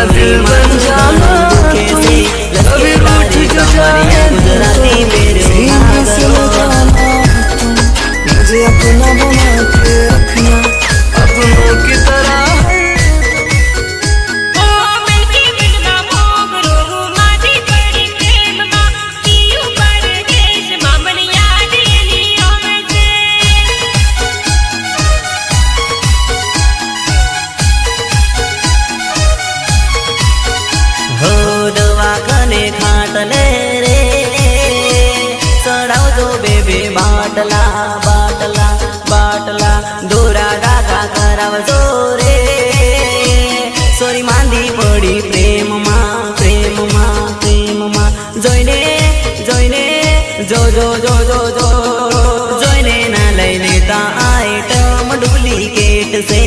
मेरा दिल बन जाना कभी रूठ जो जाए गुजराती मेरे सीने से लगाना मुझे अपना बना के रखना अपनों की तरह खाटले रे चढ़ाओ जो बेबी बाटला बाटला बाटला दोरा डाका कराव जोर